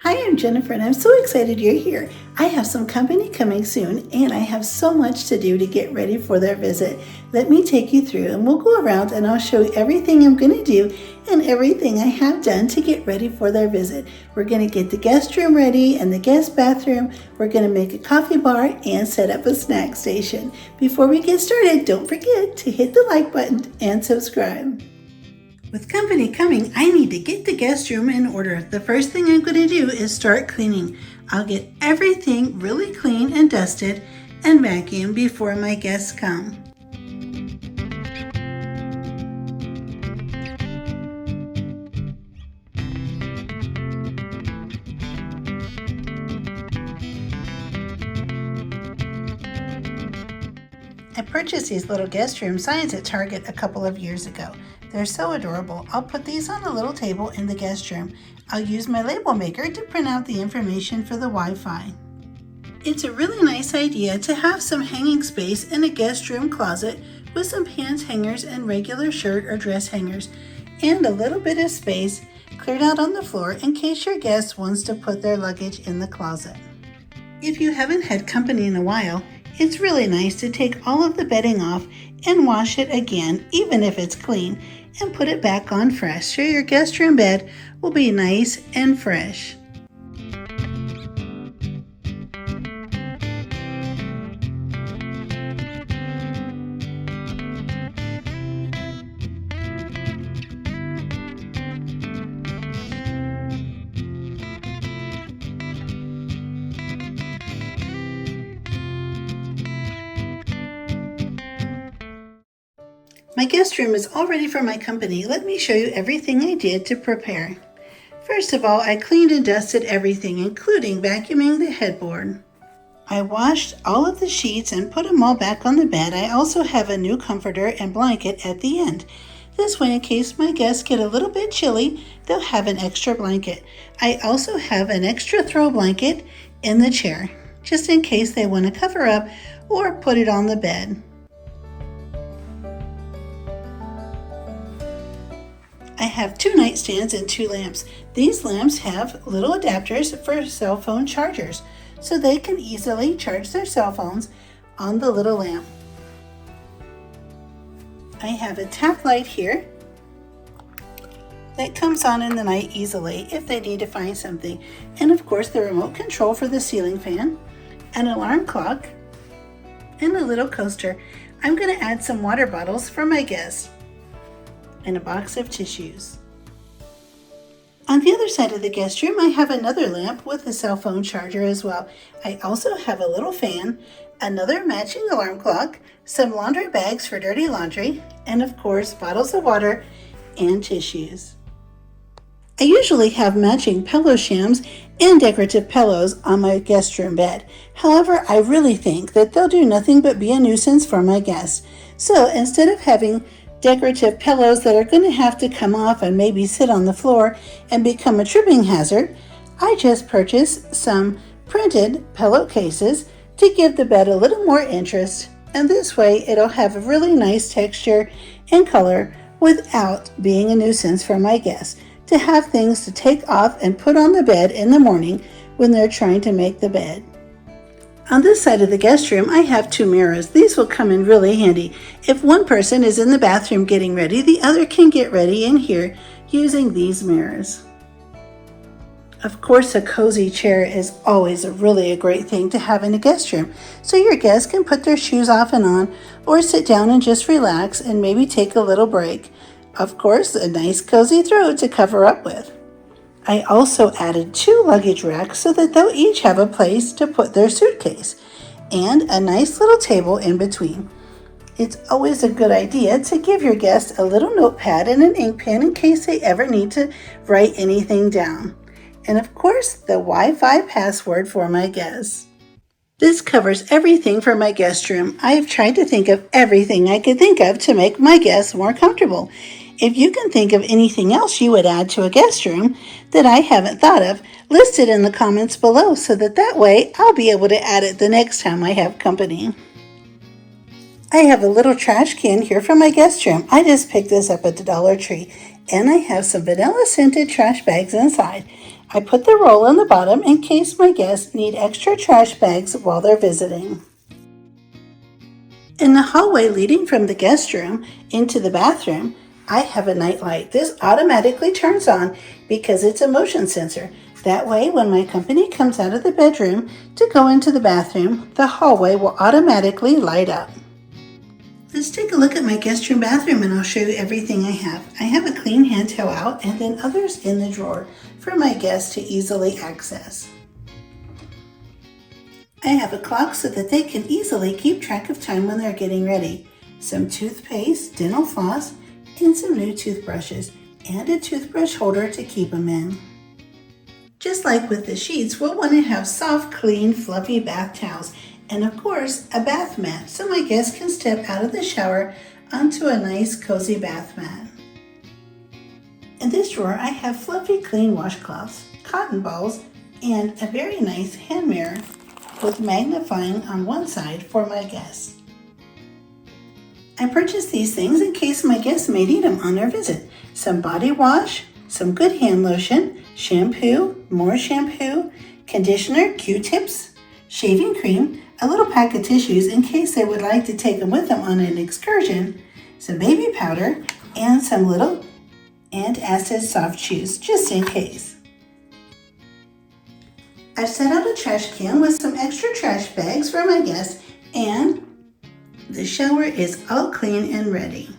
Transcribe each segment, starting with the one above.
Hi, I'm Jennifer and I'm so excited you're here. I have some company coming soon and I have so much to do to get ready for their visit. Let me take you through and we'll go around and I'll show you everything I'm going to do and everything I have done to get ready for their visit. We're going to get the guest room ready and the guest bathroom. We're going to make a coffee bar and set up a snack station. Before we get started, don't forget to hit the like button and subscribe. With company coming, I need to get the guest room in order. The first thing I'm going to do is start cleaning. I'll get everything really clean and dusted and vacuumed before my guests come. I purchased these little guest room signs at Target a couple of years ago. They're so adorable. I'll put these on a little table in the guest room. I'll use my label maker to print out the information for the Wi-Fi. It's a really nice idea to have some hanging space in a guest room closet with some pants hangers and regular shirt or dress hangers, and a little bit of space cleared out on the floor in case your guest wants to put their luggage in the closet. If you haven't had company in a while, it's really nice to take all of the bedding off and wash it again, even if it's clean, and put it back on fresh so your guest room bed will be nice and fresh. My guest room is all ready for my company. Let me show you everything I did to prepare. First of all, I cleaned and dusted everything, including vacuuming the headboard. I washed all of the sheets and put them all back on the bed. I also have a new comforter and blanket at the end. This way, in case my guests get a little bit chilly, they'll have an extra blanket. I also have an extra throw blanket in the chair, just in case they want to cover up or put it on the bed. I have 2 nightstands and 2 lamps. These lamps have little adapters for cell phone chargers, so they can easily charge their cell phones on the little lamp. I have a tap light here that comes on in the night easily if they need to find something. And of course the remote control for the ceiling fan, an alarm clock, and a little coaster. I'm going to add some water bottles for my guests and a box of tissues. On the other side of the guest room, I have another lamp with a cell phone charger as well. I also have a little fan, another matching alarm clock, some laundry bags for dirty laundry, and of course, bottles of water and tissues. I usually have matching pillow shams and decorative pillows on my guest room bed. However, I really think that they'll do nothing but be a nuisance for my guests. So instead of having decorative pillows that are going to have to come off and maybe sit on the floor and become a tripping hazard, I just purchased some printed pillowcases to give the bed a little more interest, and this way it'll have a really nice texture and color without being a nuisance for my guests to have things to take off and put on the bed in the morning when they're trying to make the bed. On this side of the guest room, I have 2 mirrors. These will come in really handy. If one person is in the bathroom getting ready, the other can get ready in here using these mirrors. Of course, a cozy chair is always really a great thing to have in a guest room, so your guests can put their shoes off and on, or sit down and just relax and maybe take a little break. Of course, a nice cozy throw to cover up with. I also added 2 luggage racks so that they'll each have a place to put their suitcase, and a nice little table in between. It's always a good idea to give your guests a little notepad and an ink pen in case they ever need to write anything down. And of course, the Wi-Fi password for my guests. This covers everything for my guest room. I've tried to think of everything I could think of to make my guests more comfortable. If you can think of anything else you would add to a guest room that I haven't thought of, list it in the comments below so that way I'll be able to add it the next time I have company. I have a little trash can here for my guest room. I just picked this up at the Dollar Tree, and I have some vanilla scented trash bags inside. I put the roll in the bottom in case my guests need extra trash bags while they're visiting. In the hallway leading from the guest room into the bathroom, I have a night light. This automatically turns on because it's a motion sensor. That way, when my company comes out of the bedroom to go into the bathroom, the hallway will automatically light up. Let's take a look at my guest room bathroom and I'll show you everything I have. I have a clean hand towel out and then others in the drawer for my guests to easily access. I have a clock so that they can easily keep track of time when they're getting ready. Some toothpaste, dental floss, and some new toothbrushes, and a toothbrush holder to keep them in. Just like with the sheets, we'll want to have soft, clean, fluffy bath towels, and of course, a bath mat so my guests can step out of the shower onto a nice, cozy bath mat. In this drawer, I have fluffy, clean washcloths, cotton balls, and a very nice hand mirror with magnifying on one side for my guests. I purchased these things in case my guests may need them on their visit. Some body wash, some good hand lotion, shampoo, more shampoo, conditioner, Q-tips, shaving cream, a little pack of tissues in case they would like to take them with them on an excursion, some baby powder, and some little antacid soft chews just in case. I've set out a trash can with some extra trash bags for my guests, and the shower is all clean and ready.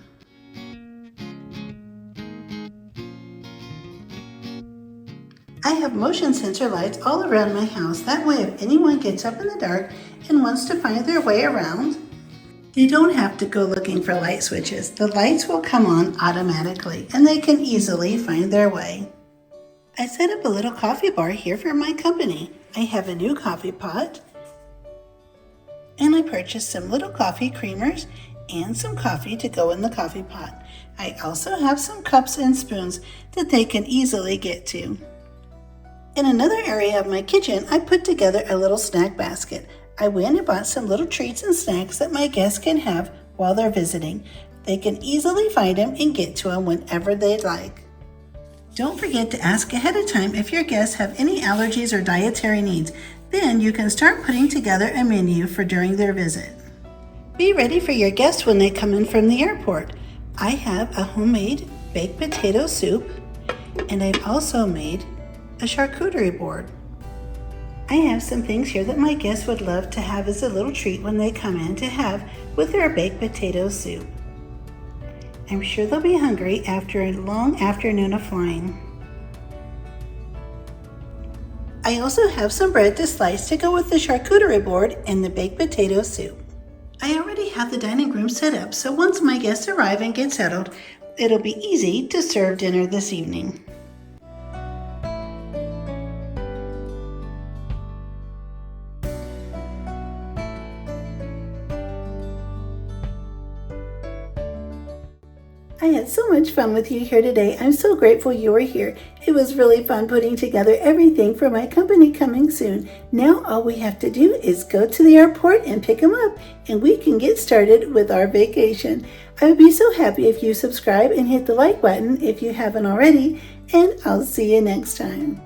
I have motion sensor lights all around my house. That way if anyone gets up in the dark and wants to find their way around, they don't have to go looking for light switches. The lights will come on automatically and they can easily find their way. I set up a little coffee bar here for my company. I have a new coffee pot, and I purchased some little coffee creamers and some coffee to go in the coffee pot. I also have some cups and spoons that they can easily get to. In another area of my kitchen, I put together a little snack basket. I went and bought some little treats and snacks that my guests can have while they're visiting. They can easily find them and get to them whenever they'd like. Don't forget to ask ahead of time if your guests have any allergies or dietary needs. Then you can start putting together a menu for during their visit. Be ready for your guests when they come in from the airport. I have a homemade baked potato soup, and I've also made a charcuterie board. I have some things here that my guests would love to have as a little treat when they come in to have with their baked potato soup. I'm sure they'll be hungry after a long afternoon of flying. I also have some bread to slice to go with the charcuterie board and the baked potato soup. I already have the dining room set up, so once my guests arrive and get settled, it'll be easy to serve dinner this evening. I had so much fun with you here today. I'm so grateful you were here. It was really fun putting together everything for my company coming soon. Now all we have to do is go to the airport and pick them up, and we can get started with our vacation. I would be so happy if you subscribe and hit the like button if you haven't already, and I'll see you next time.